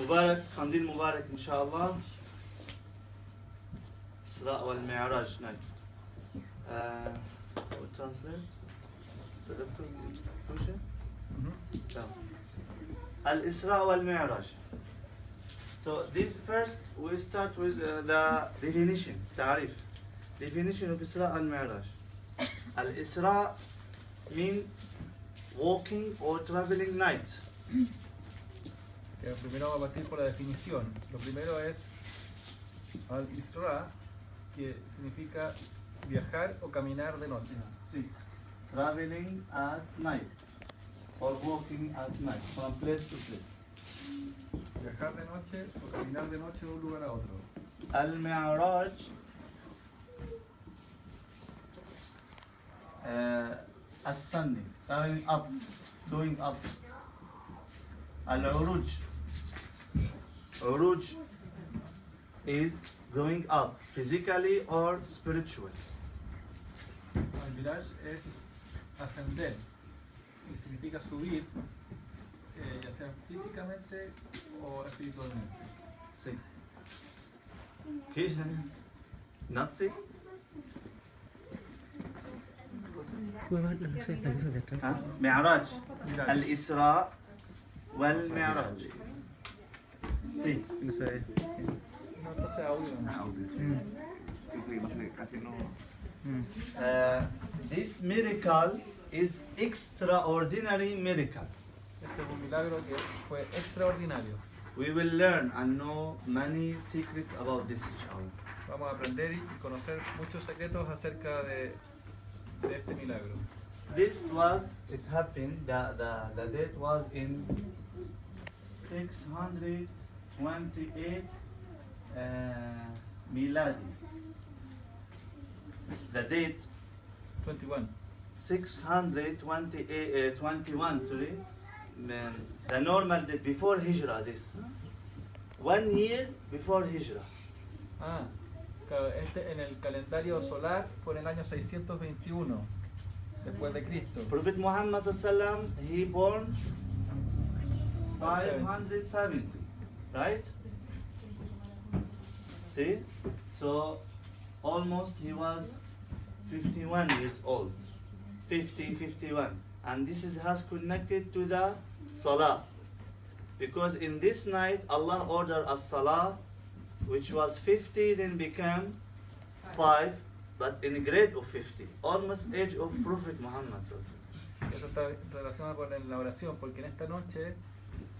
مبارك قنديل مبارك إن شاء الله. إسراء والمعراج night. Translate. تذكر توشة. الإسراء والمعراج. So this first we start with the definition. تعريف. Definition of إسراء والمعراج. الإسراء mean walking or traveling night. Primero vamos a partir por la definición. Lo primero es al-Isra, que significa viajar o caminar de noche. Sí. Traveling at night or walking at night from place to place. Viajar de noche o caminar de noche de un lugar a otro. Al-Mi'raj ascending, going up, going up. Al-Uruj. Uruj is going up physically or spiritually. Al-Miraj es ascender y significa subir, ya sea físicamente o espiritualmente. Sí. ¿Qué es? ¿Nazi? معراج الإسراء والمعراج. Sí. No sé. No, entonces audio. This miracle is extraordinary miracle. Este es un milagro que fue extraordinario. We will learn and know many secrets about this inshallah. Vamos a aprender y conocer muchos secretos acerca de este milagro. This was, it happened, the date was in 628 Miladi. The date 21. 21, sorry. The normal date before Hijrah, this. 1 year before Hijrah. Ah, claro, en el calendario solar fue en el año 621 después de Cristo. Prophet Muhammad sallam, he born 570, right? See? So almost he was 51 years old. 51. And this has connected to the Salah. Because in this night Allah ordered a Salah which was 50, then became 5, but in a grade of 50, almost age of Prophet Muhammad. Eso está relacionado con la oración, porque en esta noche,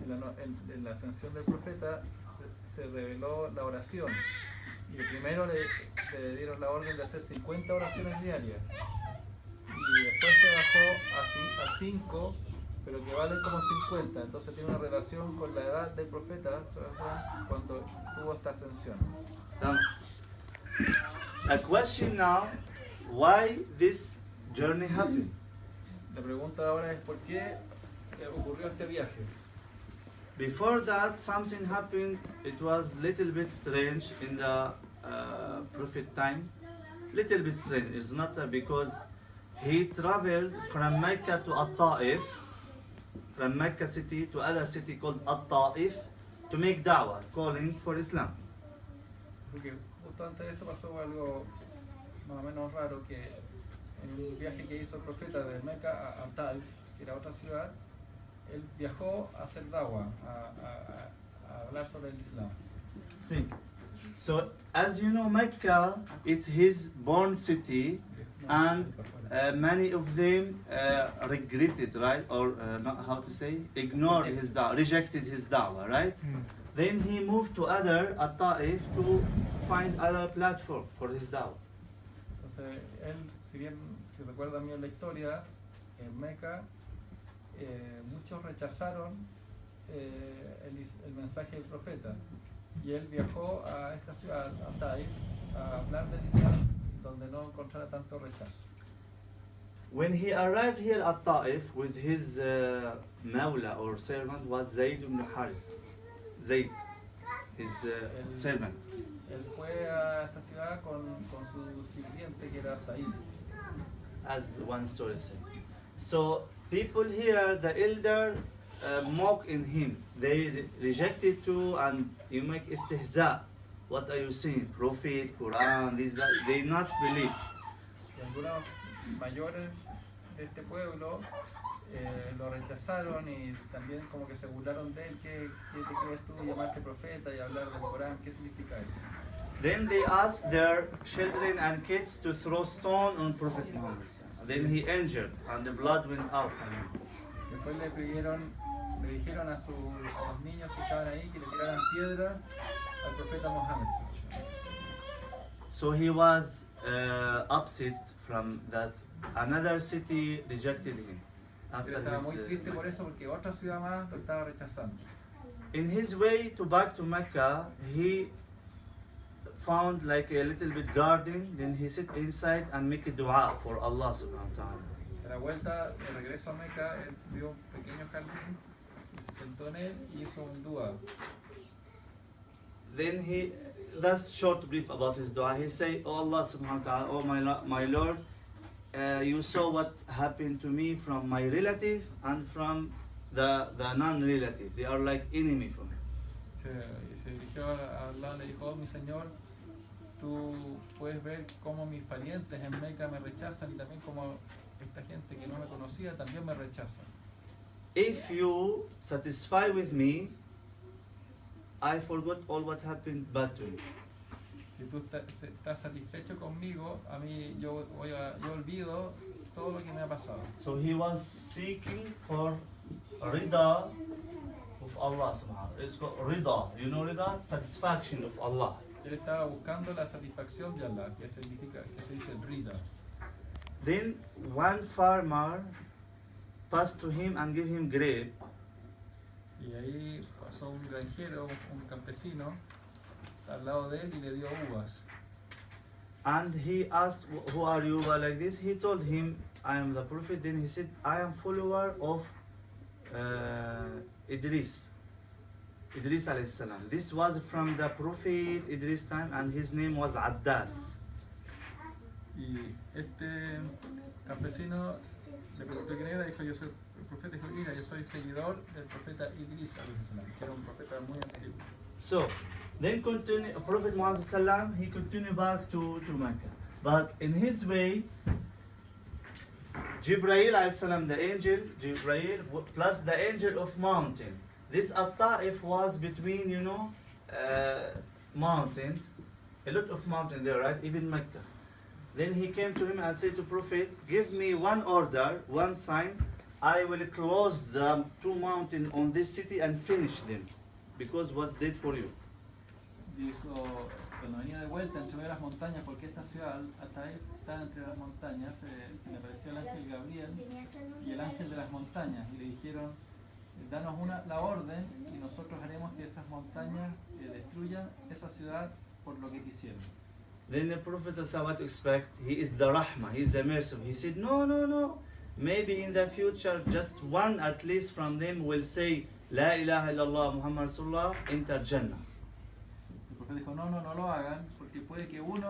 en la ascensión del profeta, se reveló la oración. Y primero le dieron la orden de hacer 50 oraciones diarias. Y después se bajó a 5, pero que valen como 50. Entonces tiene una relación con la edad del profeta cuando tuvo esta ascensión. A question now, why this journey happened? La pregunta ahora es ¿por qué ocurrió este viaje? Before that, something happened. It was little bit strange in the Prophet time. Little bit strange. It's not because he traveled from Mecca to At-Ta'if, from Mecca city to other city called At-Ta'if, to make da'wah, calling for Islam. Porque justo antes de esto pasó algo más o menos raro, que en un viaje que hizo el profeta de Mecca a At-Ta'if, que era otra ciudad, él viajó a hacer da'wah, a hablar sobre el Islam. See, so as you know, Mecca, it's his born city, and many of them regretted, right, or not how to say, ignored his da'wah, rejected his da'wah, right? Then he moved to other At-Ta'if to find other platform for his da'wah. Entonces él, si bien, si recuerdan bien la historia, en Mecca muchos rechazaron el mensaje del profeta, y él viajó a esta ciudad, a Taif, a hablar del Islam, donde no encontrara tanto rechazo. When he arrived here at Ta'if with his mawla or servant was Zayd ibn Harith. Zayd, his servant. Él fue a esta ciudad con su sirviente que era Said. As one story says. So people here, the elder mock in him. They rejected too, and you make istihza. What are you saying? Prophet, Quran, this, that. They not believe. Y algunos mayores de este pueblo lo rechazaron y también como que se burlaron de él. ¿Qué te crees tú llamarte profeta y hablar del Corán? ¿Qué significa eso? Then they asked their children and kids to throw stone on Prophet Muhammad. Then he injured, and the blood went out from him. Después le dijeron a sus niños que estaban ahí que le tiraran piedra al profeta Muhammad. So he was upset from that. Another city rejected him. Él estaba muy triste por eso porque otra ciudad más lo estaba rechazando. In his way back to Mecca, he found like a little bit garden. Then he sit inside and make a dua for Allah subhanahu wa ta'ala. A la vuelta, de regreso a Meca, él vio un pequeño jardín, se sentó en él y hizo un dua. Then that's short brief about his dua. He say, "Oh Allah subhanahu wa ta'ala, oh my Lord, you saw what happened to me from my relative and from the non-relative. They are like enemy for me." Y se dirigió a Allah, le dijo: "Oh mi Señor, tú puedes ver cómo mis parientes en Meca me rechazan y también cómo esta gente que no me conocía también me rechaza. If you satisfy with me, I forgot all what happened bad to me." Si tú estás satisfecho conmigo, a mí yo olvido todo lo que me ha pasado. So he was seeking for rida of Allah subhanahu. It's called rida. You know rida? Satisfaction of Allah. Él estaba buscando la satisfacción de Allah, que significa, que se dice rida. Then one farmer passed to him and gave him grape. Y ahí pasó un granjero, un campesino, al lado de él y le dio uvas. And he asked, "Who are you?" Like this. He told him, "I am the prophet." Then he said, "I am follower of Idris alayhi salam." This was from the prophet Idris time, and his name was Addas. Y este campesino le preguntó quién era, dijo: "Yo soy el profeta." Dijo: "Mira, yo soy seguidor del profeta Idris alayhi salam", que era un profeta muy antiguo. So, then Prophet Muhammad sallam, he continued back to Mecca. But in his way, Jibreel alayhi salam, the angel, Jibreel, plus the angel of mountain. This At-Ta'if was between, mountains, a lot of mountains there, right? Even Mecca. Then he came to him and said to Prophet, "Give me one order, one sign. I will close the two mountains on this city and finish them, because what did for you." Dijo, cuando venía de vuelta entre las montañas, porque esta ciudad, Ataif, está entre las montañas, se le apareció el ángel Gabriel y el ángel de las montañas, y le dijeron: "Danos la orden y nosotros haremos que esas montañas destruyan esa ciudad por lo que quisieron." Then the Prophet said, "What to expect? He is the Rahmah, he is the merciful." He said, No. Maybe in the future, just one at least from them will say, "La ilaha illallah Muhammad Rasulullah, enter Jannah." El profeta dijo: no lo hagan, porque puede que uno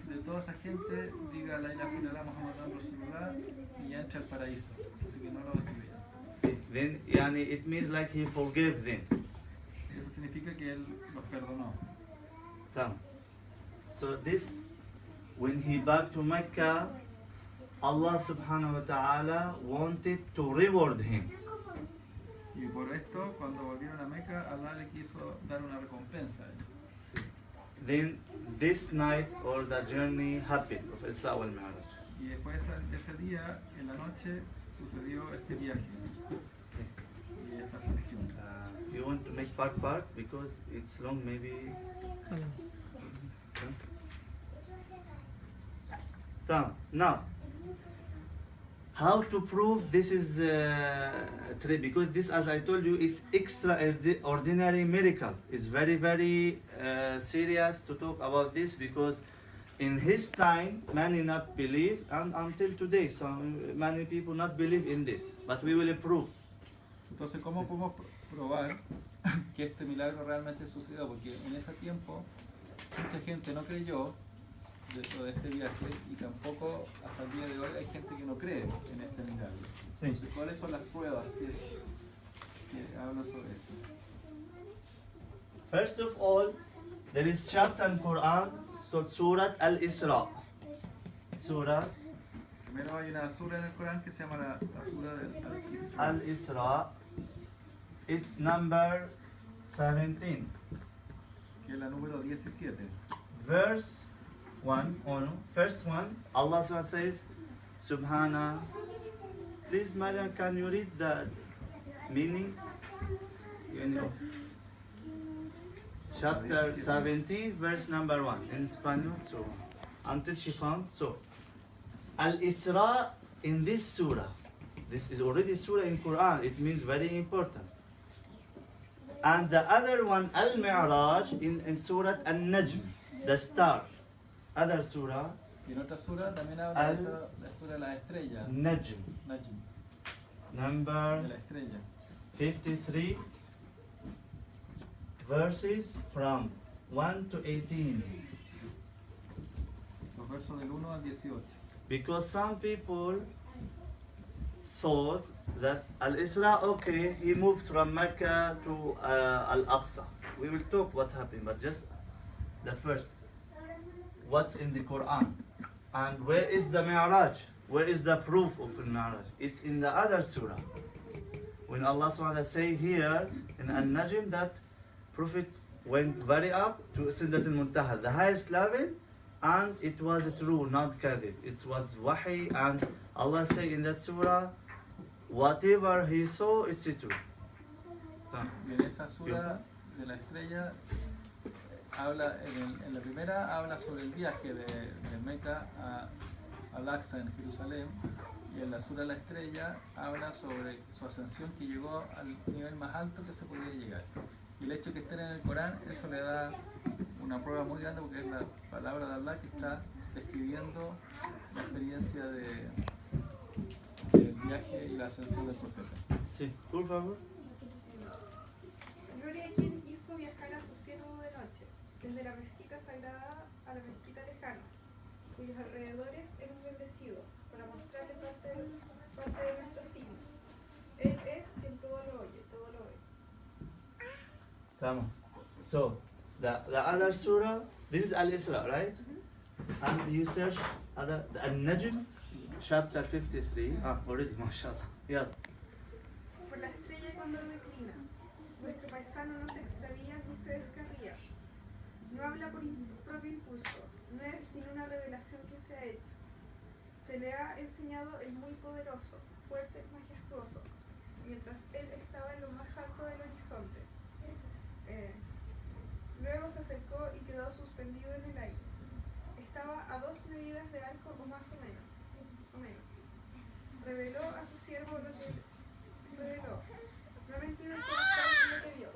de toda esa gente diga la ilaha illallah Muhammad Rasulullah y entre al paraíso. Así que no lo destruyan. See, then it means like he forgave them. Eso significa que él los perdonó. So this, when he back to Mecca, Allah subhanahu wa ta'ala wanted to reward him. Y por esto, cuando volvieron a Meca, Allah le quiso dar una recompensa a él. Then this night or the journey happened of Isra wal Mi'raj. Y después ese día, en la noche, sucedió este viaje y esta ascensión. You want to make part because it's long, maybe. Now, how to prove this is true? Because this, as I told you, is extraordinary miracle. It's very, very serious to talk about this, because in his time, many not believe, and until today, many people not believe in this. But we will prove. Entonces, ¿cómo podemos probar que este milagro realmente sucedió? Porque en ese tiempo mucha gente no creyó de este viaje, y tampoco hasta el día de hoy hay gente que no cree en este milagro. Sí. Entonces, ¿cuáles son las pruebas que habla sobre esto. First of all, there is chapter in Quran called Surah Al-Isra. Surah Primero hay una sura en el Corán que se llama la sura del Isra, Al-Isra. It's number 17. que es la número 17. Verse 1, first one, Allah Subhanahu says, Subhana. Please, Mariam, can you read the meaning? You know. Chapter 17, verse number 1 in Spanish. So, until she found. So, Al-Isra in this surah. This is already surah in Quran. It means very important. And the other one, Al-Mi'raj, in Surah Al-Najm, the star. Other surah, Y en otra sura también habla de la sura de las estrellas, Najm, Najm, de number la estrella. 53, verses from 1 to 18. Los versos del 1 al 18. Because some people thought that Al-Isra, okay, he moved from Mecca to Al-Aqsa. We will talk what happened, but just the first, what's in the Quran. And where is the Mi'raj? Where is the proof of the Mi'raj? It's in the other surah. When Allah subhanahu wa ta'ala say here in Al-Najm that Prophet went very up to Sidratul Muntaha, the highest level, and it was true, not kadhib. It was wahi, and Allah say in that surah, whatever he saw, it's true. Y en esa sura de la estrella habla, en la primera habla sobre el viaje de Meca a Al-Aqsa en Jerusalén, y en la sura de la estrella habla sobre su ascensión, que llegó al nivel más alto que se podía llegar. Y el hecho de que estén en el Corán, eso le da una prueba muy grande, porque es la palabra de Allah que está describiendo la experiencia del viaje y la ascensión del profeta. Sí, por favor. Gloria a quien hizo viajar a su siervo de noche, desde la mezquita sagrada a la mezquita lejana, cuyos alrededores hemos bendecido, para mostrarle parte de nuestros signos. Él es quien todo lo oye, todo lo ve. Tamam. So, the other surah, this is Al-Isra, right? And you search the Al-Najm, chapter 53. Already, mashallah. Yeah. Por la estrella cuando declina, vuestro paisano no se extravía ni se descarría. No habla por propio impulso, no es sino una revelación que se ha hecho. Se le ha enseñado el muy poderoso, fuerte, majestuoso, mientras él estaba en lo más alto del horizonte. Luego se acercó y quedó suspendido en el aire. Estaba a 2 medidas de arco o más o menos. Reveló a su siervo lo que reveló. No ha mentido el corazón en lo que vio.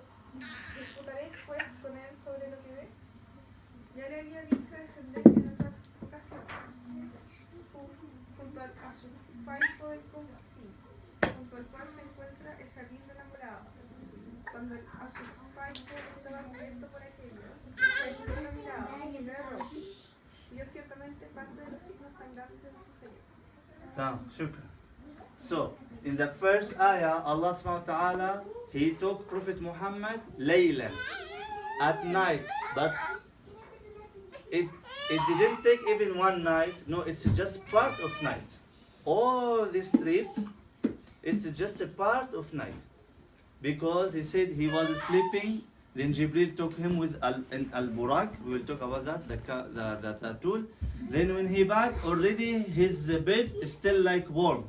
¿Disputaréis pues con él sobre lo que ve? Ya le había dicho descender en otra ocasión, junto a su paico del confín, junto al cual se encuentra el jardín de la morada. Cuando el azufaico estaba cubierto por aquello, fue la mirada y no erró. Vio ciertamente parte de los signos tan grandes de su Señor. Tamam, shukran. So, in the first ayah, Allah subhanahu wa ta'ala, he took Prophet Muhammad laylan, at night, but it didn't take even one night. No, it's just part of night. All this trip, it's just a part of night. Because he said he was sleeping, then Jibril took him with al-Burak, we will talk about that, the tool. Then when he back, already his bed is still like warm.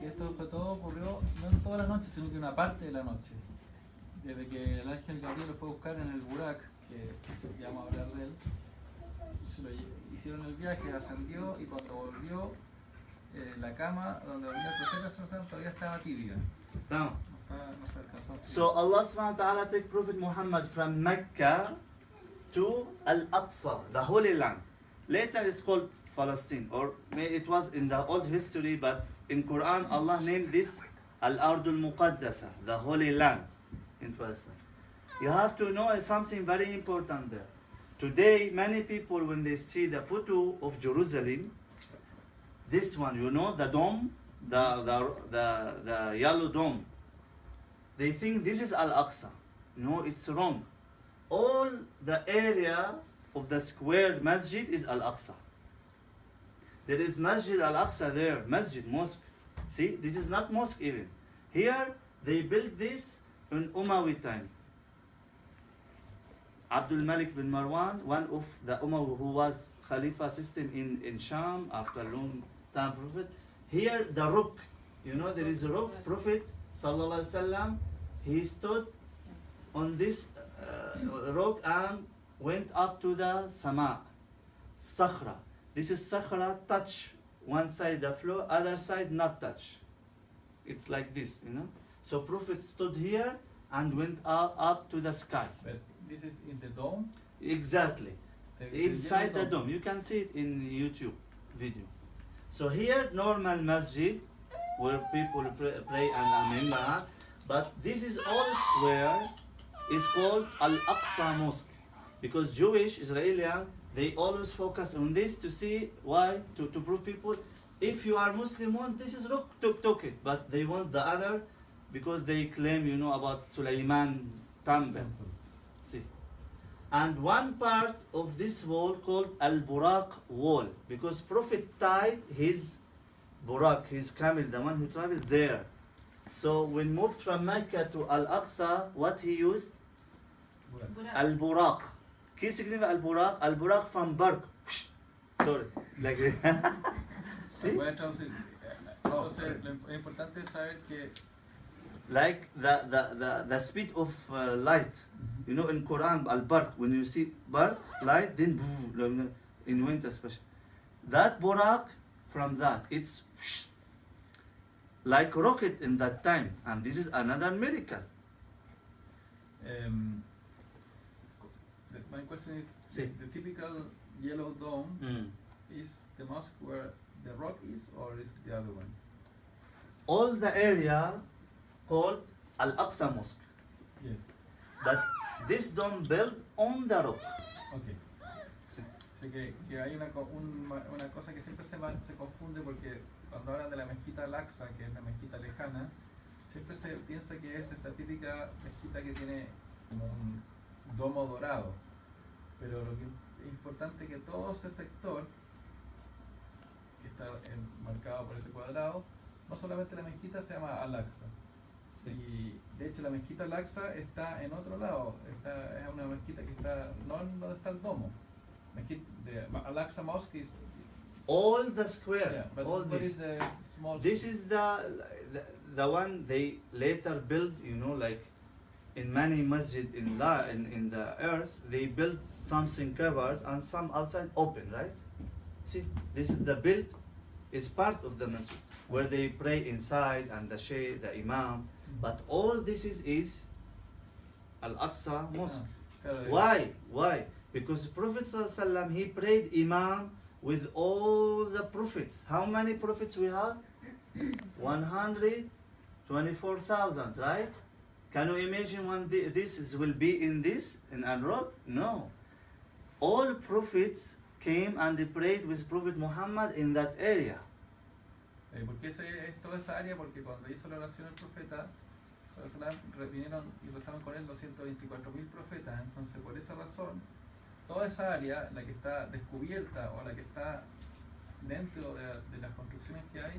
Que esto todo ocurrió no en toda la noche, sino que una parte de la noche. Desde que el ángel Gabriel lo fue a buscar en el Burak, que ya vamos a hablar de él, hicieron el viaje, ascendió, y cuando volvió, la cama donde dormía el profeta todavía estaba tibia. Tamam. No se alcanzó a So Allah subhanahu wa ta'ala took Prophet Muhammad from Mecca to Al-Aqsa, the Holy Land. Later it's called Palestine, or it was in the old history, but in Quran Allah named this Al-Ardul Muqaddasa, the Holy Land in Palestine. You have to know something very important there. Today many people, when they see the photo of Jerusalem, this one, you know, the dome, the yellow dome. They think this is Al-Aqsa. No, it's wrong. All the area of the square masjid is Al-Aqsa. There is Masjid Al-Aqsa there, Masjid, mosque. See, this is not mosque even. Here, they built this in Umayyad time. Abdul Malik bin Marwan, one of the Umayyad who was Khalifa system in Sham after a long time Prophet. Here, the rock, you know, there is a rock, Prophet Sallallahu Alaihi Wasallam, he stood on this rock and went up to the Sama, Sakhra. This is Sakhra, touch one side the floor, other side not touch. It's like this, you know. So Prophet stood here and went up to the sky. But this is in the dome? Exactly. The Inside the yellow dome. You can see it in YouTube video. So here, normal masjid, where people pray and remember, but this is all square, is called Al-Aqsa Mosque. Because Jewish, Israeli, they always focus on this to see why, to prove people, if you are Muslim, want this is rock, took it. But they want the other because they claim, you know, about Sulaiman Temple. See. And one part of this wall called Al-Buraq wall, because Prophet tied his Buraq, his camel, the one who traveled there. So when moved from Mecca to Al-Aqsa, what he used? Al-Buraq. ¿Qué significa Al-Buraq? Al-Buraq from bark. Sorry. Like ¿Sí? Bueno, entonces lo importante es saber que like the speed of light. You know, in Quran, al-barq, when you see barq, light, then in winter especially. That buraq, from that, it's like rocket in that time. And this is another miracle. my question is, Sí. the typical yellow dome Mm. is the mosque where the rock is, or is the other one? All the area called Al-Aqsa Mosque. Yes. But this dome built on the rock. Okay. Sé que hay una cosa que siempre se confunde, porque cuando hablan de la mezquita Al-Aqsa, que es la mezquita lejana, siempre se piensa que es esa típica mezquita que tiene como un domo dorado. Pero lo que es importante es que todo ese sector, que está marcado por ese cuadrado, no solamente la mezquita se llama Al-Aqsa. Sí. Y de hecho la mezquita Al-Aqsa está en otro lado, es una mezquita que está, no en donde está el domo. Al-Aqsa Mosque is All the square, yeah, but all what this. is the small? This is the one they later built, you know, like in many masjid in the earth, they built something covered and some outside open, right? See, this is the build is part of the masjid where they pray inside and the shaykh, the imam, but all this is Al-Aqsa Mosque. Why? Because Prophet ﷺ, he prayed imam with all the prophets. How many prophets we have? 124,000, right? Can you imagine when this will be in Al-Rock? No. All prophets came and they prayed with Prophet Muhammad in that area. ¿Por qué es toda esa área? Porque cuando hizo la oración el profeta, vinieron y rezaron con él los 124.000 profetas. Entonces, por esa razón, toda esa área, la que está descubierta o la que está dentro de las construcciones que hay,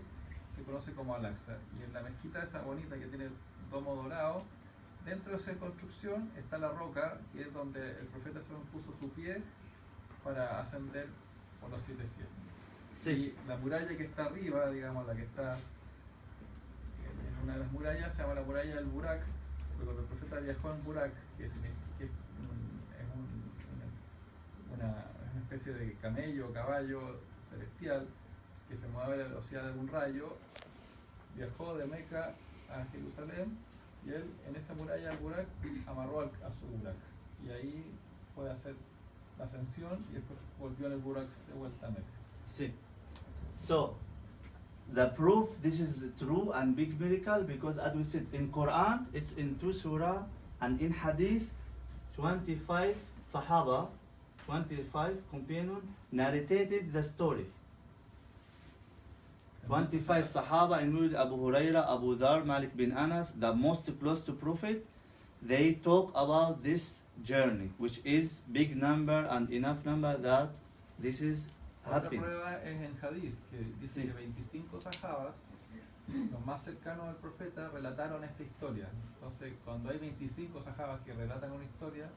se conoce como Al-Aqsa. Y en la mezquita esa bonita que tiene el domo dorado, dentro de esa construcción está la roca, que es donde el profeta se puso su pie para ascender por los 7 cielos. Sí. Y la muralla que está arriba, digamos, la que está en una de las murallas, se llama la muralla del Burak, porque cuando el profeta viajó en Burak, que es una especie de camello o caballo celestial que se mueve a la velocidad de un rayo, viajó de Meca a Jerusalén y él en esa muralla del Burak amarró a su Burak y ahí fue a hacer la ascensión y después volvió en el Burak de vuelta a Meca. See, so the proof this is true and big miracle because as we said in Quran it's in 2 surah and in Hadith 25 Sahaba, 25 companions narrated the story. 25 Sahaba, including Abu Huraira, Abu Dhar, Malik bin Anas, the most close to Prophet, they talk about this journey, which is big number and enough number that this is Otra happening. prueba es en Hadís, que dice Sí. que 25 sahabas, los más cercanos al profeta, relataron esta historia. Entonces, cuando hay 25 sahabas que relatan una historia,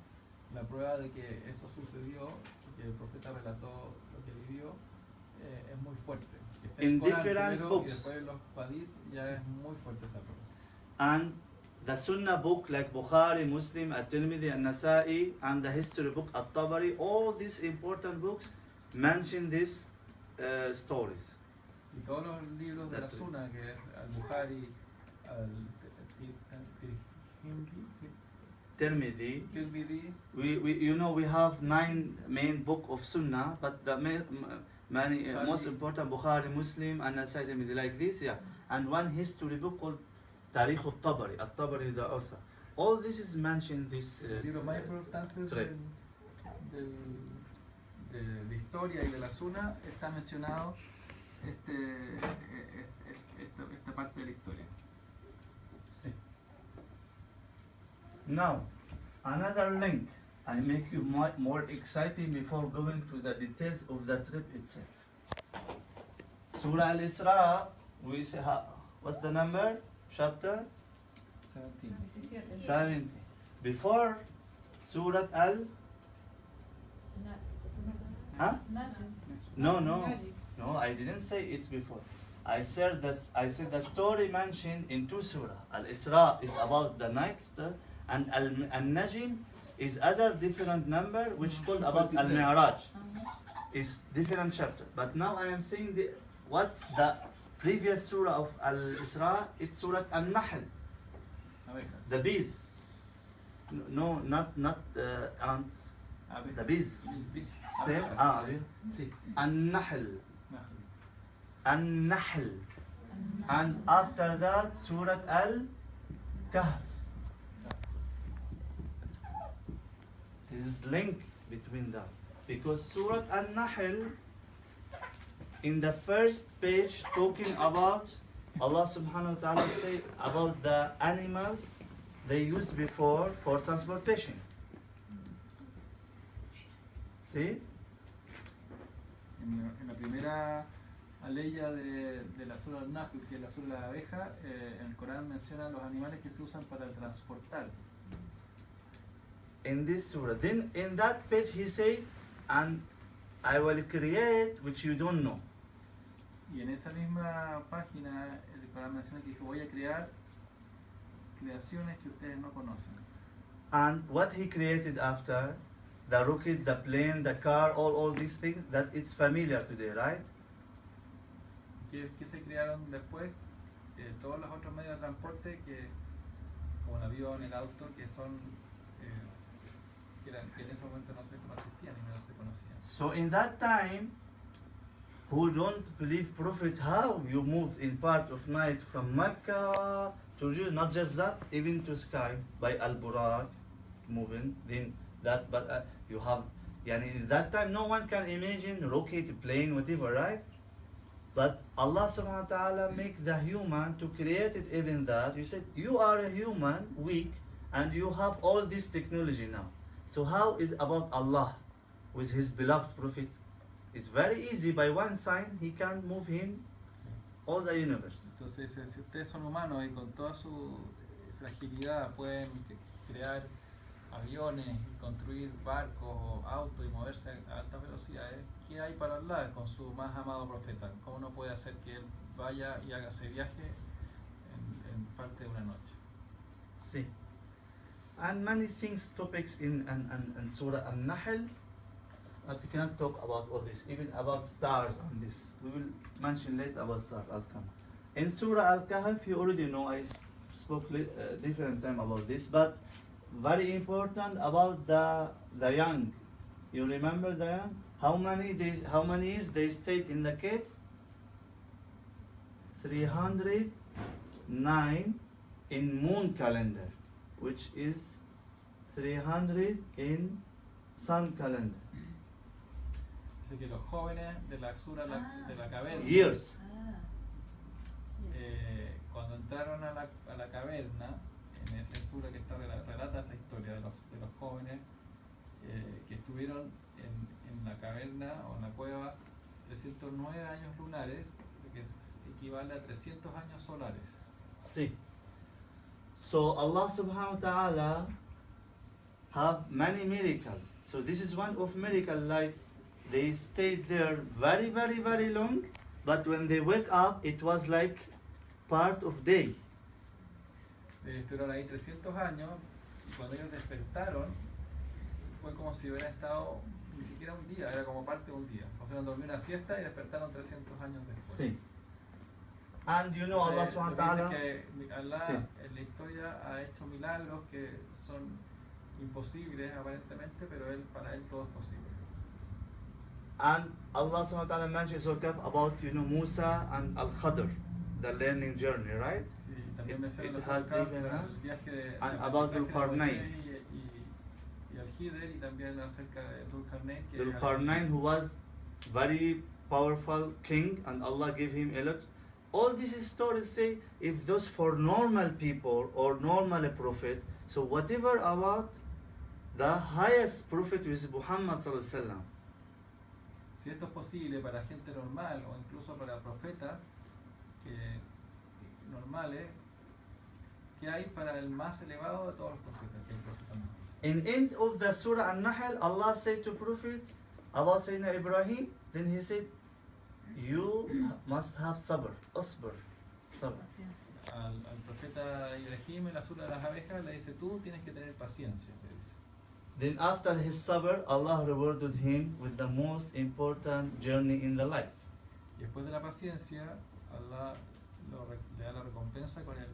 la prueba de que eso sucedió, que el profeta relató lo que vivió, es muy fuerte. Que esté In el Corán different primero books. Y después los hadís, ya es muy fuerte esa prueba. And the Sunnah book like Bukhari, Muslim, At-Tirmidhi, An-Nasa'i, and the history book At-Tabari, all these important books mention these stories. Y todos los libros de la Sunna, que es al-Bukhari, Tirmidhi, Tirmidhi, we have 9 main book of Sunnah, but the many most important Bukhari, Muslim, and Nasa'i, Tirmidhi, like this, yeah. And one history book called Tarikh al-Tabari, At-Tabari the author. All this is mentioned this los libros más importantes thread. de historia y de la Sunna está mencionado esta parte de la historia. Sí. Now, another link. I make you more exciting before going to the details of the trip itself. Surah Al-Isra, we say, what's the number? Chapter 70. Before Surah Al... Huh? No, I didn't say it's before. I said the story mentioned in 2 surah. Al-Isra is about the night star, and Al-Najm is other different number which called about Al-Mi'raj. Is different chapter. But now I am saying what's the previous surah of Al-Isra? It's Surah Al-Nahl. The bees. No, not ants. The bees. Same? See. An-Nahl. An-Nahl. And after that, Surah Al-Kahf. This is link between them. Because Surah Al-Nahl, in the first page, talking about Allah subhanahu wa ta'ala say about the animals they used before for transportation. See? En la primera aleya de la Surah Al-Nahl, que es la Surah de la abeja, en el Corán menciona los animales que se usan para transportar. In this surah. Then in that page he said, and I will create which you don't know. Y en esa misma página el Corán menciona que dijo, voy a crear creaciones que ustedes no conocen. And what he created after, the rocket, the plane, the car, all these things, that it's familiar today, right? ¿Qué se crearon después? Todos los otros medios de transporte, como el avión, el auto, que son que en ese momento no existían y no se conocían. So in that time, who don't believe Prophet, how you moved in part of night from Mecca to Jerusalem, not just that, even to sky by Al-Buraq, moving, then that, but you have, in that time no one can imagine rocket, plane, whatever, right? But Allah subhanahu wa ta'ala make the human to create it even that. You said, you are a human, weak, and you have all this technology now. So how is about Allah with his beloved Prophet? It's very easy, by one sign he can move him all the universe. Entonces, si ustedes son humanos y con toda su fragilidad pueden crear aviones, construir barcos o autos y moverse a altas velocidades, ¿qué hay para Allah con su más amado profeta? ¿Cómo no puede hacer que él vaya y haga ese viaje en parte de una noche? Sí. And many things, topics in Surah Al-Nahl, but we cannot talk about all this, even about stars and this. We will mention later about stars, Al-Qamar. In Surah Al-Kahf, you already know, I spoke different time about this, but very important about the young. You remember the young? How many years they stayed in the cave? 309 in moon calendar, which is 300 in sun calendar. Dice que los jóvenes de la Surah de la caverna Years. entraron a la caverna, en esa sura que está relata esa historia de los jóvenes que estuvieron en la caverna o en la cueva 309 años lunares, que equivale a 300 años solares. See. So Allah subhanahu wa ta'ala have many miracles. So this is one of miracle, like they stayed there very, very, very long, but when they wake up, it was like part of day. Estuvieron ahí 300 años y cuando ellos despertaron fue como si hubieran estado ni siquiera un día, era como parte de un día. O sea, dormían una siesta y despertaron 300 años después. Sí. And you know Allah subhanahu wa ta'ala. Dice que Allah Sí. en la historia ha hecho milagros que son imposibles aparentemente, pero para él todo es posible. And Allah subhanahu wa ta'ala mentions about Musa and Al-Khadr, the learning journey, right? Sí, también menciona it la has Surah different, el viaje de and el about aprendizaje de Dhul-Qarnayn. Moisés y Al-Hidr, y también acerca de Dhul-Qarnayn, que Dhul-Qarnayn, who was very powerful king, and Allah gave him a lot. All these stories say, if those for normal people or normal prophet, so whatever about the highest prophet is Muhammad sallallahu alaihi wasallam. si esto es posible para gente normal o incluso para profetas normales, ¿qué hay para el más elevado de todos los profetas, que es el profeta Muhammad? In end of the Surah An-Nahl, Allah said to Prophet about Sayyidina Ibrahim, then he said, you must have sabr, asbr, sabr. Al profeta Ibrahim en la Surah de las abejas le dice, tú tienes que tener paciencia, le dice. Then after his sabr, Allah rewarded him with the most important journey in the life. Y después de la paciencia, Allah le da la recompensa con el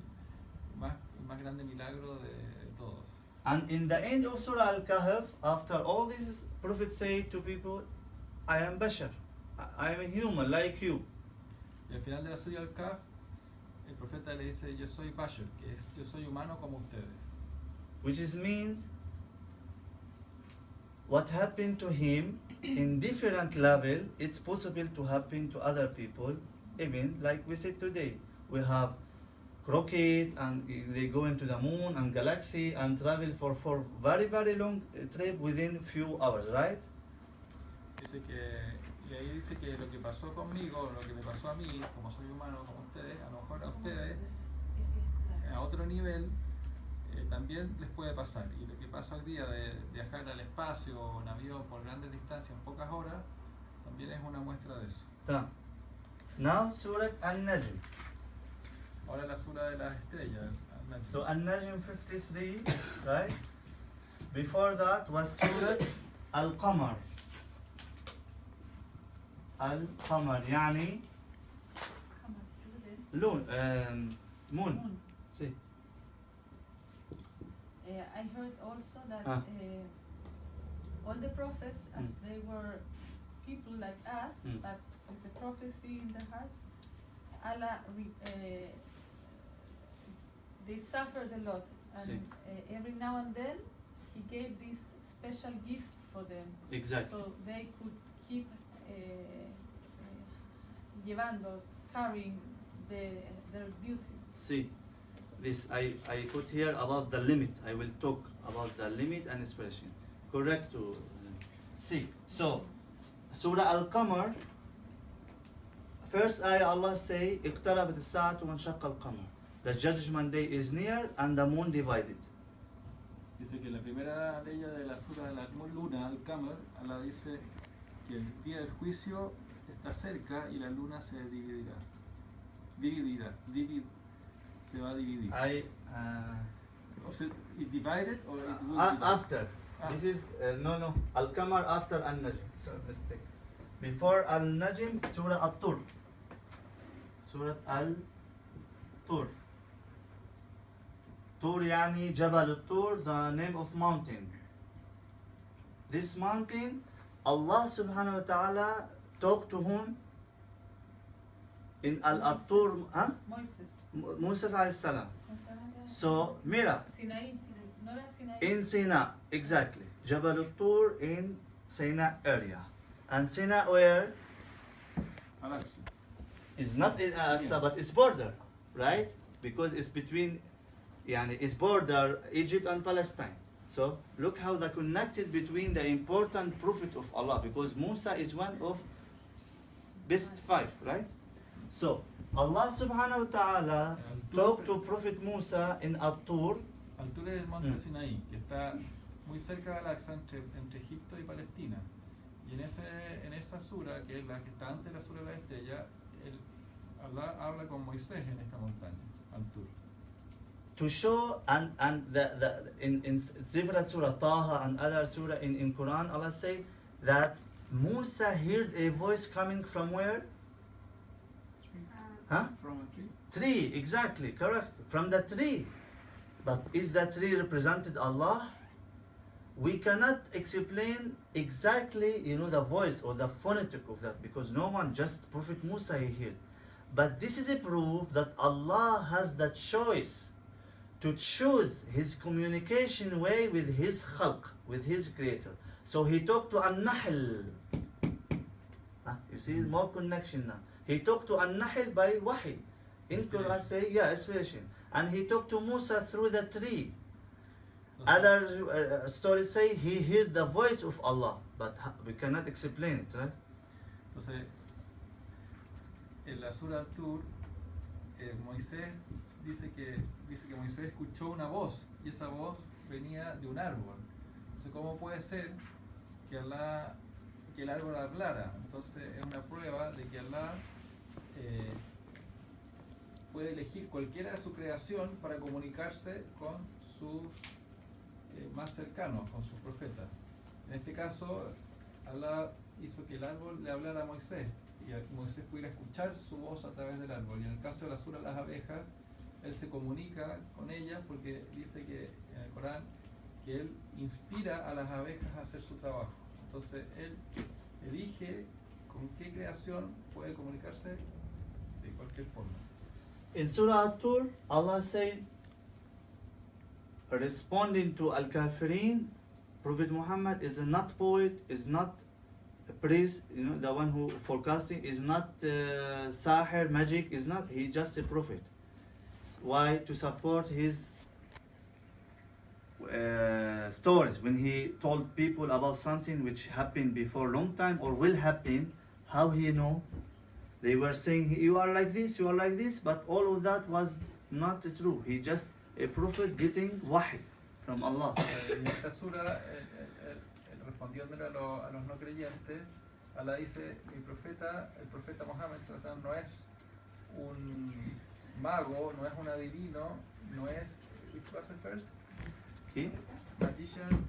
más grande milagro de todos. And in the end of Surah Al-Kahf, after all these prophets say to people, I am Bashar, I am a human like you. Y al final de la Surah Al-Kahf, el profeta le dice, yo soy Bashar, que es yo soy humano como ustedes. Which means what happened to him in different level, it's possible to happen to other people. Even like we said today, we have rocket and they go into the moon and galaxy and travel for very, very long trip within few hours, right? Dice y ahí dice que lo que pasó conmigo, lo que me pasó a mí, como soy humano como ustedes, a lo mejor a ustedes, a otro nivel, también les puede pasar. Y lo que pasa hoy día de viajar al espacio o en avión por grandes distancias en pocas horas, también es una muestra de eso. Now Surah An-Najm. Ahora la Surah de las estrellas. So An-Najm 53, right? Before that was Surah Al-Qamar. Al-Qamar, yani moon. See. I heard also that all the prophets, as they were people like us, but with the prophecy in their hearts, Allah, they suffered a lot, and every now and then He gave these special gifts for them, Exactly. so they could keep carrying their duties. See, this I put here about the limit. I will talk about the limit and expression. Correct to see. So, Surah Al-Qamar, first ayah Allah say, اقتربت الساعة وانشق القمر. The judgment day is near and the moon divided. Dice que la primera ley de la Surah de la luna, Al-Qamar, Allah dice que el día del juicio está cerca y la luna se dividirá. Se va a dividir. It divided or it will divide? After. This is no. Al-Qamar after An-Najm. Sorry, mistake. Before Al-Najm, Surah At-Tur. Surah Al-Tur. Tur yani Jabal At-Tur, the name of mountain. This mountain, Allah subhanahu wa ta'ala talked to him in Al-Tur, Moses alayhi salam. So, Mira, in Sinai, exactly. Jabal Tur in Sinai area. And Sinai where? Al-Aqsa. Is not in Al-Aqsa, but it's border, right? because it's between, it's border Egypt and Palestine. So look how they connected between the important prophet of Allah, because Musa is one of best 5, right? So Allah subhanahu wa ta'ala talked to Prophet Musa in At-Tur. Al-Tur es el monte Sinaí, que está muy cerca de Al-Aqsa, entre Egipto y Palestina. Y en esa sura, que es la que está antes de la sura de la estrella, Allah habla con Moisés en esta montaña, Al-Tur. To show, and in several surah, Taha and other surah in Quran, Allah say that Musa heard a voice coming from where? Huh? From a tree. Tree, exactly, correct. From the tree. But is the tree represented Allah? We cannot explain exactly, the voice or the phonetic of that, because no one, just Prophet Musa he heard. But this is a proof that Allah has the choice to choose his communication way with his khalq, with his creator. So he talked to An-Nahl. You see more connection now. He talked to An-Nahl by wahi. In Quran say, inspiration. And he talked to Musa through the tree. Other stories say he heard the voice of Allah, but we cannot explain it, right? Entonces, en la sura Tur, Moisés dice que Moisés escuchó una voz, y esa voz venía de un árbol. Entonces, ¿cómo puede ser que el árbol hablara? Entonces, es una prueba de que Allah puede elegir cualquiera de su creación para comunicarse con sus más cercanos, con sus profetas. En este caso, Allah hizo que el árbol le hablara a Moisés, y Moisés pudiera escuchar su voz a través del árbol. Y en el caso de la sura de las abejas, él se comunica con ellas porque dice que en el Corán que él inspira a las abejas a hacer su trabajo. Entonces él elige con qué creación puede comunicarse de cualquier forma. In Surah At-Tur, Allah said, responding to Al-Kafirin, Prophet Muhammad is not poet, is not a priest, the one who forecasting, is not sahir, magic, is not, he just a prophet. Why? To support his stories. When he told people about something which happened before long time or will happen, how he know? They were saying, you are like this, but all of that was not true. He just a prophet getting wahi from Allah. En esta sura, respondiéndole a los no creyentes, Allah dice, el profeta Muhammad no es un mago, no es un adivino, no es, which was the first? ¿Qué? Magician,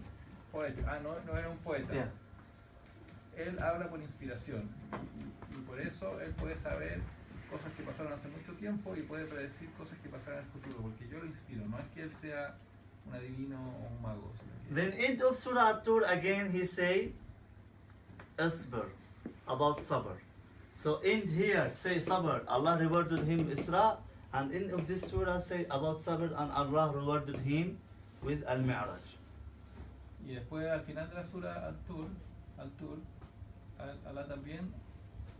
poeta. No era un poeta. Yeah. Él habla por inspiración y por eso él puede saber cosas que pasaron hace mucho tiempo y puede predecir cosas que pasarán en el futuro, porque yo lo inspiro, no es que él sea un adivino o un mago. Then end of Surah At-Tur again he say, Asbr, about sabr. So end here say sabr, Allah rewarded him Isra, and end of this surah say about sabr and Allah rewarded him with Al-Mi'raj. Y después al final de la sura Al-Tur, Allah también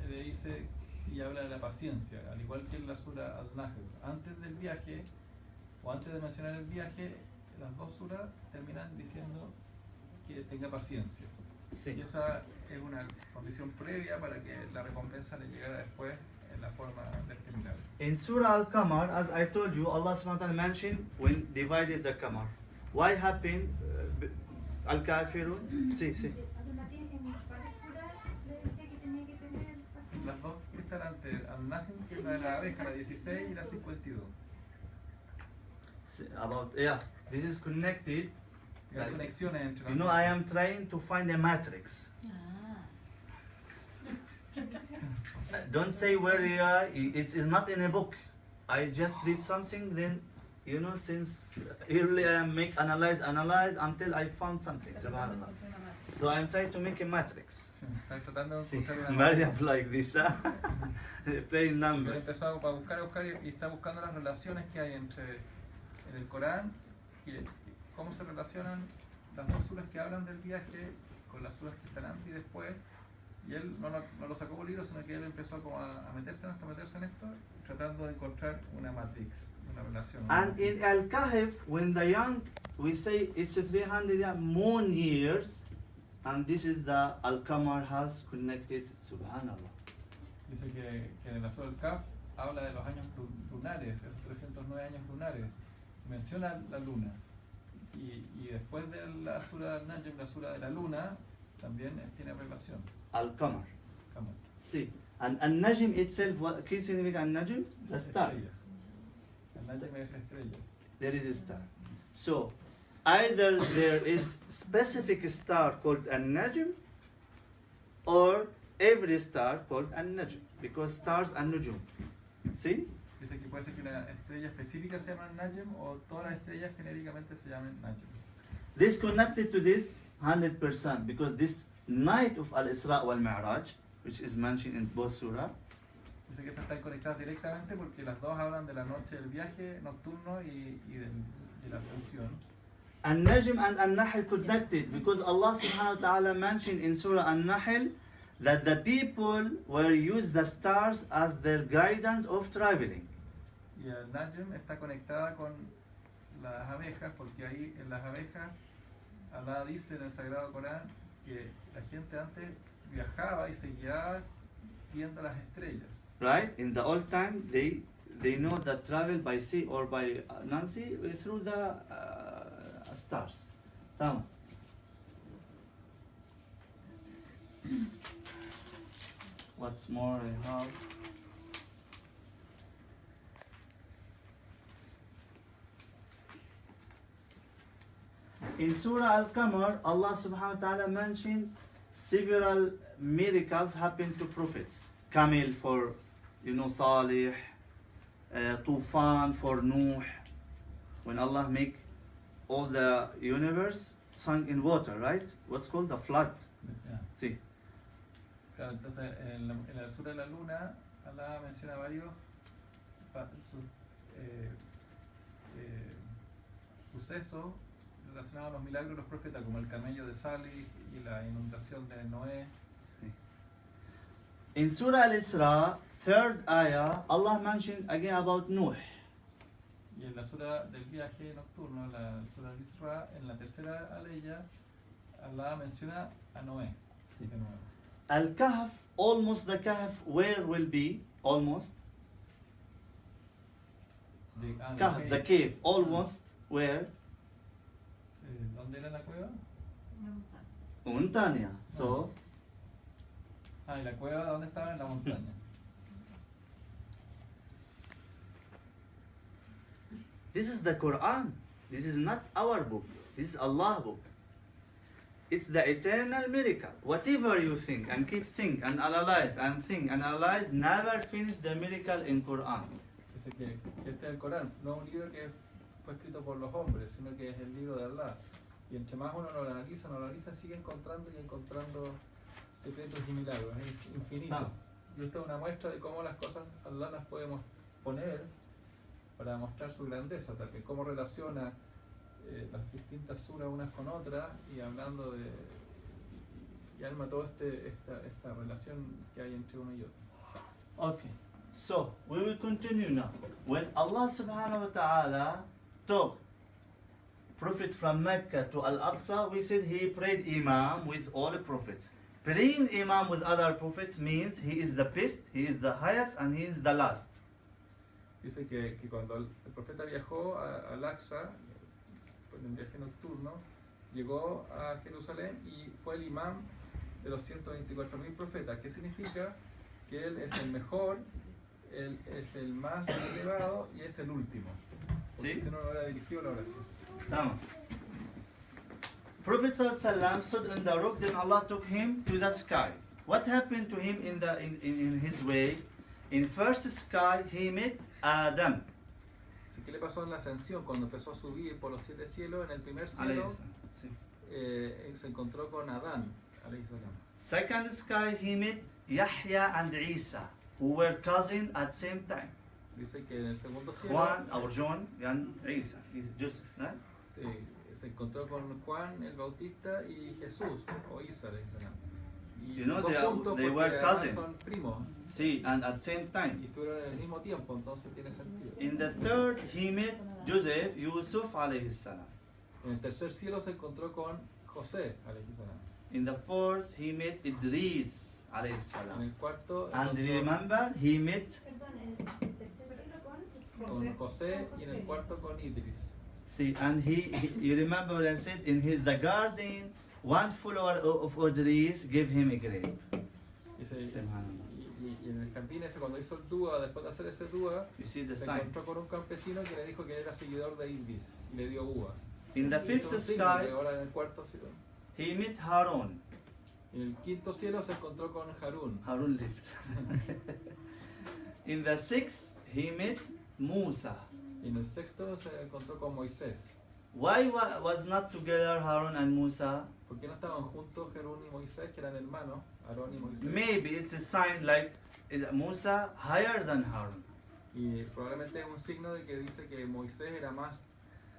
le dice y habla de la paciencia, al igual que en la sura Al-Nahl. Antes del viaje, o antes de mencionar el viaje, las dos suras terminan diciendo que tenga paciencia. Sí. Y esa es una condición previa para que la recompensa le llegara después en la forma determinada. In Surah Al-Qamar, as I told you, Allah subhanahu wa ta'ala mentioned when divided the Qamar. Why happened? Al-Kafirun? Sí. Las dos que están antes, Al-Nahl, que es la de la abeja, la 16 y la 52. This is connected. Hay conexiones entre las I am trying to find a matrix. Don't say where you are. It's not in a book. I just read something, then since early I make analyze until I found something. Subhanallah. So I'm trying to make a matrix. Están tratando de Sí, encontrar una Mariam like this, playing Él numbers. empezó a buscar y está buscando las relaciones que hay en el Corán y cómo se relacionan las dos suras que hablan del viaje con las suras que están antes y después, Y él no lo sacó por libro, sino que él empezó como a meterse en esto, tratando de encontrar una matrix, una relación. And in Al-Kahf, when the young, we say it's 300 moon years, and this is the Al-Qamar has connected, subhanallah. Dice que en el Azul del Kahf habla de los años lunares, esos 309 años lunares. Menciona la luna. Y después de la sura del Najm, la sura de la luna, también tiene relación. Al-Qamar. Qamar. See, and Najm itself, what key significa Najm? The star. Estrellas. El Najm es estrellas. There is a star. So, either there is specific star called An-Najm, or every star called An-Najm, because stars are Nujum. See? Dice que puede ser que una estrella específica se llame Najm o todas las estrellas genéricamente se llamen Najm. This connected to this 100% because this night of Al-Isra wal-Mi'raj, which is mentioned in both surah, Dice que estas están conectadas directamente porque las dos hablan de la noche del viaje nocturno y de la ascensión. An-Najm and An-Nahl connected because Allah subhanahu wa ta'ala mentioned in Surah An-Nahl that the people were used the stars as their guidance of traveling. Y el Najm está conectada con las abejas porque ahí en las abejas Allah dice en el Sagrado Corán que la gente antes viajaba y se guiaba viendo las estrellas. Right? In the old time, they know that travel by sea or by non-sea through the stars. Tamam. What's more I have? In Surah Al-Qamar, Allah subhanahu wa ta'ala mentioned several miracles happened to prophets. Camel for, Salih, Tufan for Nuh. When Allah make all the universe sunk in water, right? What's called the flood. Yeah. Sí. Claro, entonces en la Sura de la Luna, Allah menciona varios sucesos relacionados a los milagros de los profetas, como el camello de Salih y la inundación de Noé. In Surah Al-Isra, third ayah, Allah mentioned again about Nuh. Y en la Sura del viaje nocturno, la Sura del Isra, en la tercera aleya, Allah menciona a Noé. Sí. De nuevo. Al-Kahf, almost the Kahf, where will be? Almost. Kahf, the cave, almost where? ¿Dónde era la cueva? Montaña. So, ¿Y la cueva dónde estaba? En la montaña. this is the Quran. This is not our book. This is Allah's book. It's the eternal miracle. Whatever you think and keep think and analyze and think and analyze, never finish the miracle in Quran. Dice que este es el Corán, no es un libro que fue escrito por los hombres, sino que es el libro de Allah. Y entre más uno lo analiza, sigue encontrando y encontrando secretos y milagros, es infinito. Ah. Y esta es una muestra de cómo las cosas Allah las podemos poner para mostrar su grandeza, también cómo relaciona las distintas suras unas con otras y hablando de y arma toda esta relación que hay entre uno y otro. Okay. So, we will continue now. When Allah subhanahu wa ta'ala took Prophet from Mecca to Al-Aqsa, we said he prayed Imam with all the prophets. Praying Imam with other prophets means he is the best, he is the highest, and he is the last. Dice que cuando el profeta viajó a Al-Aqsa, en el viaje nocturno, llegó a Jerusalén y fue el imam de los 124.000 profetas. ¿Qué significa? Que él es el mejor, él es el más elevado y es el último. Porque ¿Sí? si no, no hubiera dirigido la oración. Tamam. Prophet ﷺ stood on the rock, then Allah took him to the sky. What happened to him in his way? In first sky, he met Adam. ¿Qué le pasó en la ascensión? Cuando empezó a subir por los 7 cielos, en el primer cielo Sí. se encontró con Adán. Second sky, he met Yahya and Isa, who were cousins at same time. Dice que en el segundo cielo Juan, or John, and Isa. Joseph, right? se encontró con Juan el Bautista y Jesús, o Isa, le dicen. Y You know, dos juntos they porque were además cousins. son primos See, and at same time. y estuvieron en el mismo tiempo, entonces tiene sentido. In the third, he met Joseph, Yusuf alayhi salam. En el tercer cielo se encontró con José, alayhi salam. In the fourth, he met Idris alayhi En salam. el cuarto And encontró remember, he met, Perdón, el tercer cielo con José y en el cuarto con Idris. see, and you remember when I said in the garden, one follower of Idris gave him a grape. Subhanallah. Y en el jardín ese, cuando hizo el dúa, después de hacer ese dúa, You see the se sign. encontró con un campesino que le dijo que era seguidor de Idris y le dio uvas. In the Y fifth hizo un signo sky, que ahora en el cuarto cielo. he met Harun. En el quinto cielo se encontró con Harún. Harun lived. In the sixth, he met Musa. Y en el sexto se encontró con Moisés. Why was not together Harun and Musa? ¿Por qué no estaban juntos Harún y Moisés, que eran hermanos, Aarón y Moisés? Maybe it's a sign like is Musa higher than Harun. Y probablemente es un signo de que dice que Moisés era más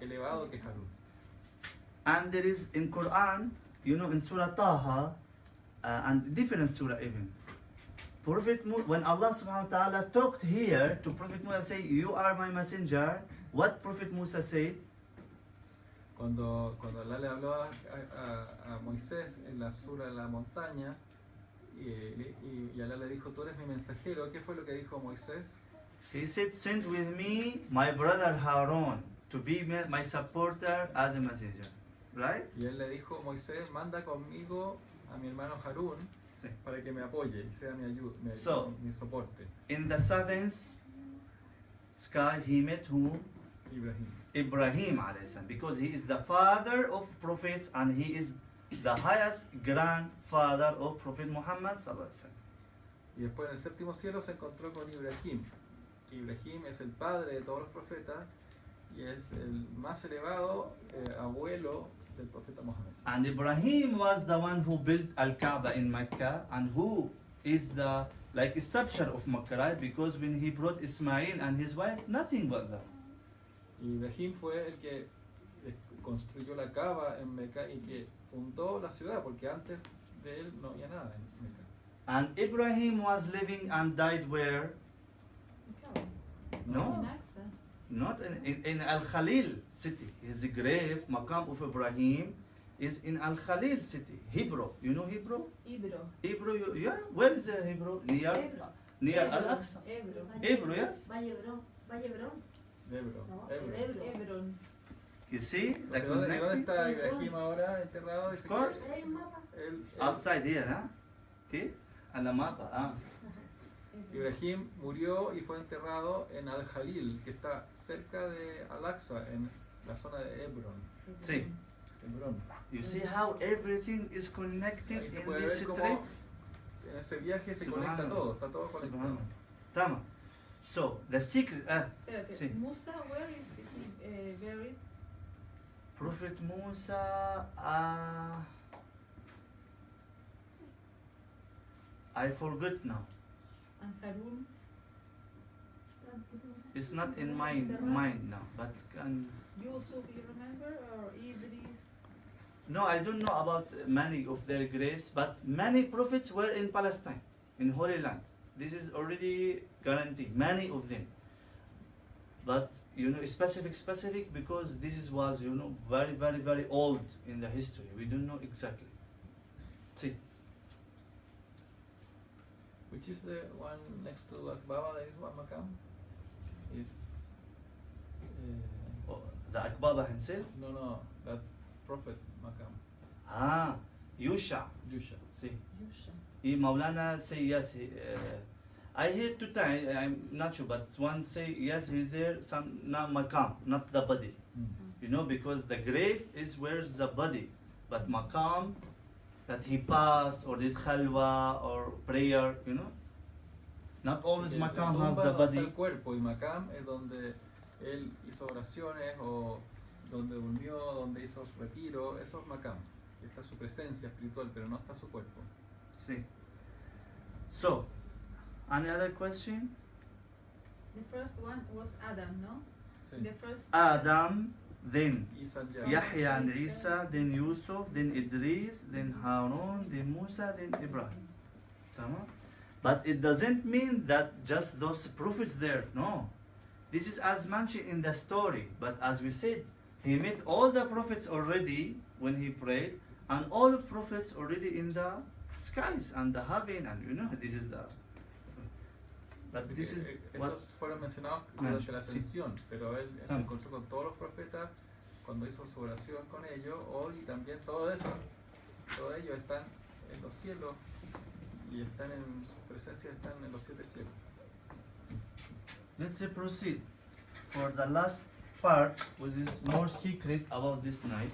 elevado que Harún. And there is in Quran, you know, in Surah Taha, and different surah even. When Allah subhanahu wa ta'ala talked here to Prophet Musa, say, you are my messenger, what Prophet Musa said? Cuando Allah le habló a Moisés en la sura de la montaña, y Allah le dijo, tú eres mi mensajero, ¿qué fue lo que dijo Moisés? He said, send with me my brother Harun to be my supporter as a messenger. Right? Y él le dijo, Moisés, manda conmigo a mi hermano Harún Sí. para que me apoye y sea mi ayuda, So, mi soporte. In the seventh sky, he met who? Ibrahim. Ibrahim alayhi salam, because he is the father of prophets and he is the highest grandfather of Prophet Muhammad sallallahu alaihi wasallam. Y después en el séptimo cielo se encontró con Ibrahim. Ibrahim es el padre de todos los profetas y es el más elevado abuelo del profeta Muhammad. And Ibrahim was the one who built Al-Kaaba in Mecca and who is the like structure of Mecca, right? Because when he brought Ismail and his wife, nothing but that. Y Ibrahim fue el que construyó la Kaaba en Meca y que fundó la ciudad, porque antes de él no había nada en Meca. And Ibrahim was living and died where? No, not in Al-Khalil city. His grave, Maqam of Ibrahim, is in Al-Khalil city. Hebrew, you know Hebrew? Hebrew. Hebrew, yeah. Where is the Hebrew? Near Al-Aqsa. Hebrew. Hebrew, yes. Vallebrón. Ebro. No, Ebro. Hebron. You see the ¿Dónde connecting? está Ibrahim ahora enterrado? Dice Of course. Hay un mapa. Outside here, huh? Okay. And the mapa, ah. Ibrahim murió y fue enterrado en Al-Jalil, que está cerca de Al-Aqsa, en la zona de Hebron. See, Hebrón. you see how everything is connected Ahí se in puede this ver trip? cómo en ese viaje se conecta Subhanallah. todo, está todo conectado. Subhanallah. Tama. So the secret, Espérate, Sí. Musa, where is he buried? Prophet Musa, I forgot now. And Harun? It's not in my mind now, but can. Yusuf, you remember? Or Idris? No, I don't know about many of their graves, but many prophets were in Palestine, in Holy Land. This is already guaranteed, many of them. But you know, specific because this was, you know, very old in the history. We don't know exactly. See, Which is the one next to Akbaba, there is one Makam? Is the Akbaba himself. no, that prophet Makam. Yusha. Yusha. See, Yusha. Maulana say yes. I hear two times. I'm not sure, but one say yes. He's there. Some not Makam, not the body. You know, because the grave is where's the body, but Makam, that he passed or did khalwa or prayer. You know, not always La Makam tumba have the donde está body. el cuerpo y Makam es donde él hizo oraciones o donde durmió, donde hizo retiro, eso es Makam. Está su presencia espiritual, pero no está su cuerpo. See. So, any other question? The first one was Adam, no? Sí. The first Adam, then Isa and Yahya and Isa, then Yusuf, then Idris, then Harun, then Musa, then Ibrahim. Tamam? But it doesn't mean that just those prophets there. No. This is as mentioned in the story. But as we said, he met all the prophets already when he prayed, and all the prophets already in the skies and the heaven, and you know, this is the. But this is what. Estos fueron mencionados durante la ascensión, pero él se encontró con todos los profetas cuando hizo su oración con ellos. Hoy también todos ellos están en los cielos y están en su presencia, están en los 7 cielos. Let's proceed for the last part, which is more secret about this night.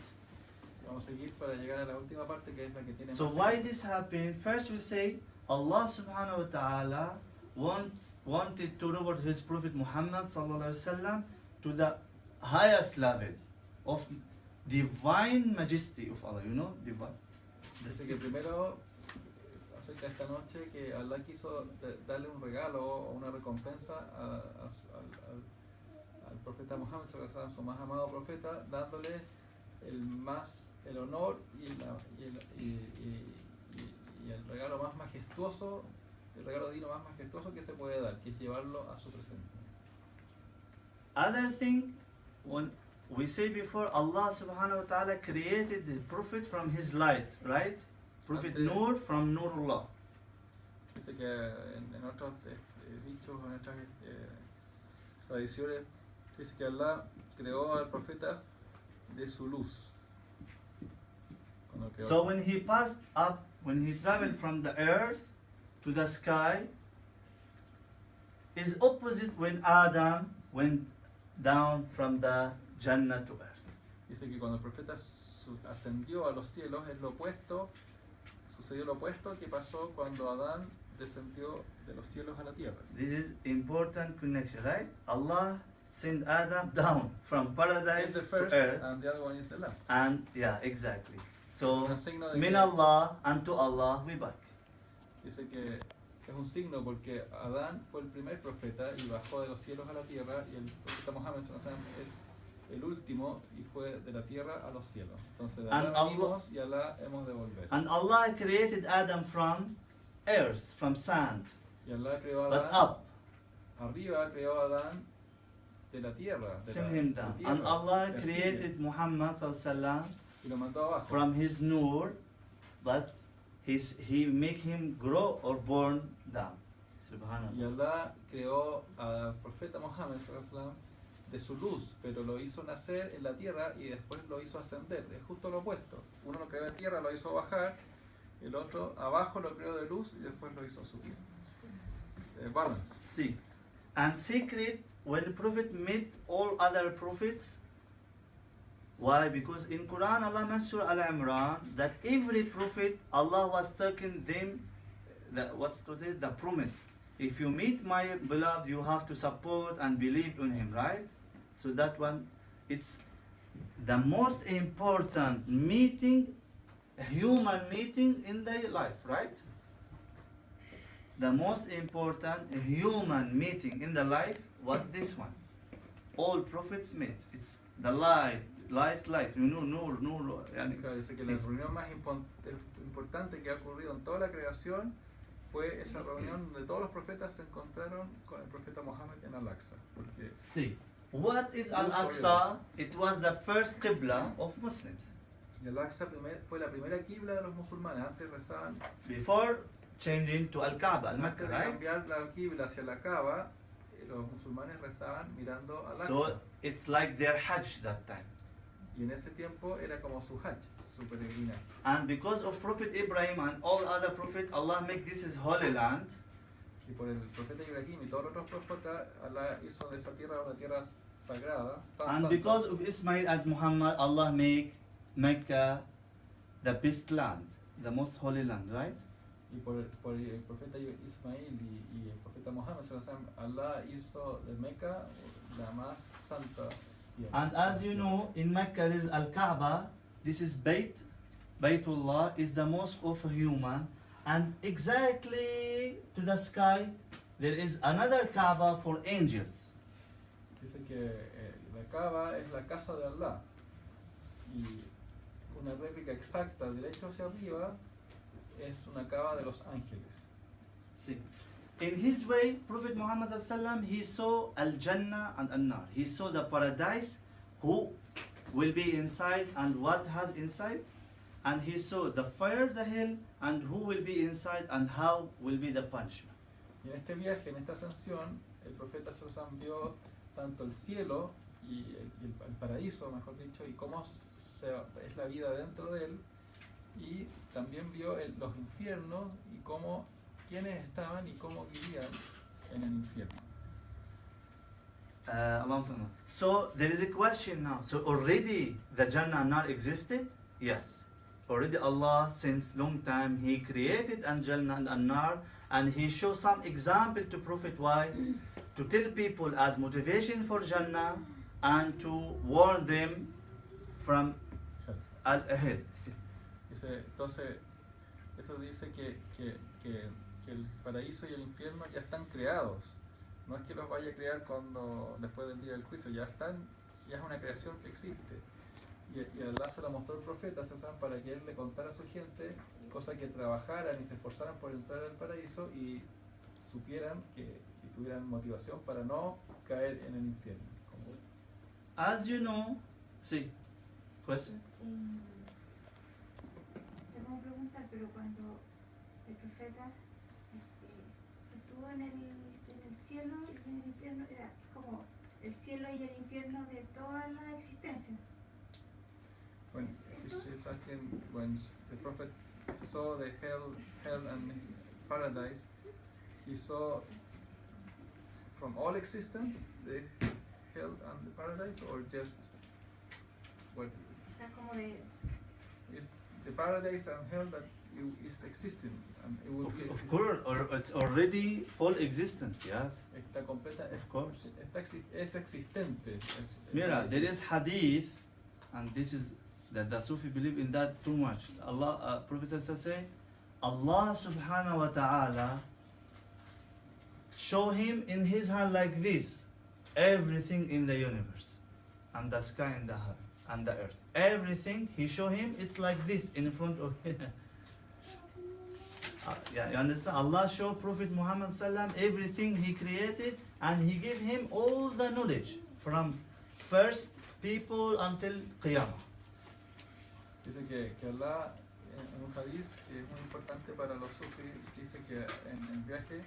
Vamos a seguir para llegar a la última parte, que es la que tiene So más why secreto. this happened? First we say Allah subhanahu wa ta'ala wanted to reward his Prophet Muhammad sallallahu alaihi wasallam to the highest level of divine majesty of Allah, you know, divine. Dice que primero, acerca de esta noche, que Allah quiso darle un regalo o una recompensa al profeta Muhammad, su más amado profeta, dándole el honor y el regalo más majestuoso, el regalo divino más majestuoso que se puede dar, que es llevarlo a su presencia. Other thing, when we say before, Allah subhanahu wa ta'ala created the Prophet from his light, right? Prophet Nur from Nurullah. Dice que en otros dichos, en otras tradiciones, dice que Allah creó al profeta de su luz. So when he passed up, when he traveled from the earth to the sky, is opposite when Adam went down from the Jannah to earth. Dice que cuando el profeta ascendió a los cielos, es lo opuesto, sucedió lo opuesto que pasó cuando Adán descendió de los cielos a la tierra. This is important connection, right? Allah sent Adam down from paradise The to first earth. and the other one is the last. And yeah, exactly. So, Un signo de min que- Allah and to Allah we back. Dice que es un signo porque Adán fue el primer profeta y bajó de los cielos a la tierra, y el profeta Muhammad es el último y fue de la tierra a los cielos. Entonces de And Alá venimos y Alá hemos de volver. And Allah created Adam from earth, from sand, Y Alá creó a but Adán, up, arriba creó a Adán de la tierra. sent him down. tierra, And Allah del created Muhammad sallallahu alaihi wasallam y lo mandó abajo. from his nur, but he make him grow or born down. Y Subhanallah. Allah creó al profeta Muhammad de su luz, pero lo hizo nacer en la tierra y después lo hizo ascender. Es justo lo opuesto. Uno lo creó de tierra, lo hizo bajar, el otro abajo lo creó de luz y después lo hizo subir. Balance. See, and secret when the prophet met all other prophets. Why? Because in Quran Allah mentioned Al-Imran that every prophet Allah was taking them the promise. If you meet my beloved, you have to support and believe in him, right? So that one, it's the most important meeting, human meeting in their life, right? The most important human meeting in the life was this one. All prophets met. It's the light, you know, nur. Claro, dice que la reunión más importante que ha ocurrido en toda la creación fue esa reunión donde todos los profetas se encontraron con el profeta Muhammad en Al-Aqsa. Porque See, what is Al-Aqsa? It was the first Qibla of Muslims. Al-Aqsa fue la primera qibla de los musulmanes. Antes rezaban, Before changing to Al-Kaaba, Al-Makkah, antes de right? cambiar la qibla hacia la Kaaba, los musulmanes rezaban mirando al-Aqsa. So it's like their Hajj that time. Y en ese tiempo era como su hajj, su peregrinaje. And because of Prophet Ibrahim and all other prophets, Allah make this is holy land. Y por el profeta Ibrahim y todos los otros profetas, Allah hizo de esa tierra una tierra sagrada, tan And santa. because of Ismail and Muhammad, Allah make Mecca the best land, the most holy land, right? Y por el profeta Ismail y el profeta Muhammad, Allah hizo de Meca la más santa. And as you know, in Mecca there is Al-Kaaba. This is Baytullah is the mosque of a human, and exactly to the sky there is another Kaaba for angels. Dice que la Kaaba es la casa de Allah y una réplica exacta derecho hacia arriba es una Kaaba de los ángeles. See, in his way, Prophet Muhammad ﷺ, he saw al-Jannah and an-Nar. He saw the paradise, who will be inside and what has inside, and he saw the fire, the hell, and who will be inside and how will be the punishment. Y en este viaje, en esta ascensión, el profeta Sallallahu vio tanto el cielo y el paraíso, mejor dicho, y cómo es la vida dentro de él, y también vio los infiernos y cómo quiénes estaban y cómo vivían en el infierno. So there is a question now. So already the Jannah and Nar existed? Yes. Already Allah, since long time, He created Jannah and Nar, and He showed some example to Prophet. Why? To tell people as motivation for Jannah and to warn them from hell. Entonces, esto dice que el paraíso y el infierno ya están creados. No es que los vaya a crear después del día del juicio, ya es una creación que existe. Y Allah se la mostró al profeta para que él le contara a su gente, cosa que trabajaran y se esforzaran por entrar al paraíso y supieran y tuvieran motivación para no caer en el infierno. As you know, sí. Question? Se me preguntar, pero cuando el profeta estuvo en el cielo y en el infierno, era como el cielo y el infierno de toda la existencia. When she's asking, when the prophet saw the hell and paradise, he saw from all existence the hell and the paradise, or just what? O sea, como de Is the paradise and hell that is existing, and it will be. Of course, or it's already full existence, yes. Está completa. Of course. Es existente. Mira, there is hadith, and this is that the Sufi believe in that too much. Allah, Prophet say, Allah subhanahu wa ta'ala show him in his hand like this, everything in the universe, and the sky and the heaven and the earth. Everything he show him, it's like this in front of him. Yeah, you understand? Allah show Prophet Muhammad sallam everything he created, and he gave him all the knowledge from first people until Qiyamah. Dice que Allah, en un hadith que es muy importante para los sufis, dice que en el viaje,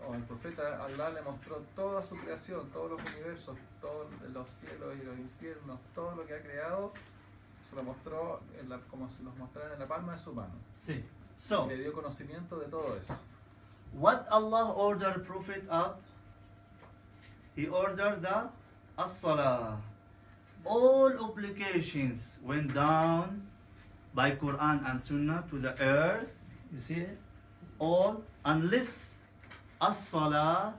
o el profeta, Allah le mostró toda su creación, todos los universos, todos los cielos y los infiernos, todo lo que ha creado, se lo mostró como si los mostrara en la palma de su mano. Sí. So, y le dio conocimiento de todo eso. what Allah ordered Prophet up? He ordered the as-salah. All obligations went down by Quran and Sunnah to the earth. You see it? All, unless as-salah,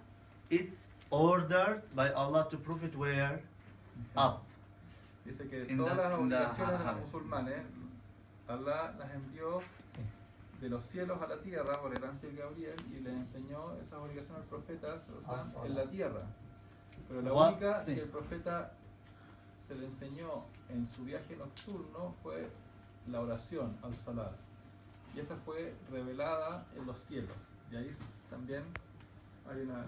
it's ordered by Allah to Prophet where? Up. Dice que In todas the- las in the- obligaciones de los musulmanes, Allah las envió de los cielos a la tierra por el ángel Gabriel y le enseñó esas obligaciones al profeta en la tierra. Pero la What? única Sí. que el profeta se le enseñó en su viaje nocturno fue la oración al salat. Y esa fue revelada en los cielos. Y ahí también hay una...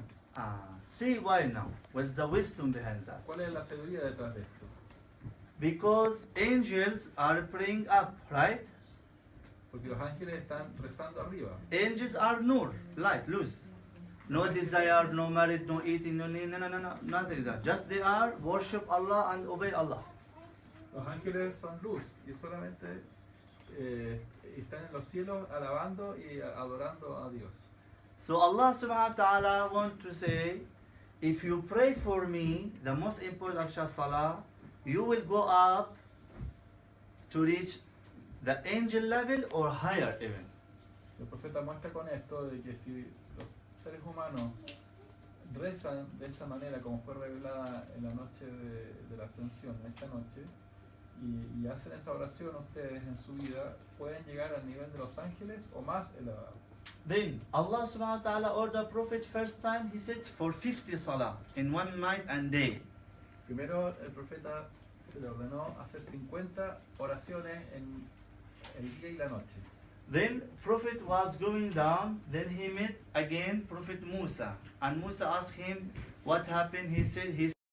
See why now? What's the wisdom behind that? ¿Cuál es la sabiduría detrás de esto? Because angels are praying up, right? Porque los ángeles están rezando arriba. Angels are nur, light, loose. No desire, no marriage, no eating, no, nothing like that. Just they are worship Allah and obey Allah. Los ángeles son luz y solamente están en los cielos alabando y adorando a Dios. So Allah subhanahu wa ta'ala want to say, if you pray for me, the most important of salah, you will go up to reach the angel level or higher even. El profeta muestra con esto de que si los seres humanos rezan de esa manera como fue revelada en la noche de la ascensión, en esta noche, y hacen esa oración ustedes en su vida, pueden llegar al nivel de los ángeles o más elevado. Then Allah subhanahu wa ta'ala ordered Prophet first time, he said for 50 salah in one night and day. Primero el profeta se le ordenó hacer 50 oraciones en el día y la noche. Then Prophet was going down, then he met again Prophet Musa. And Musa asked him what happened. He said he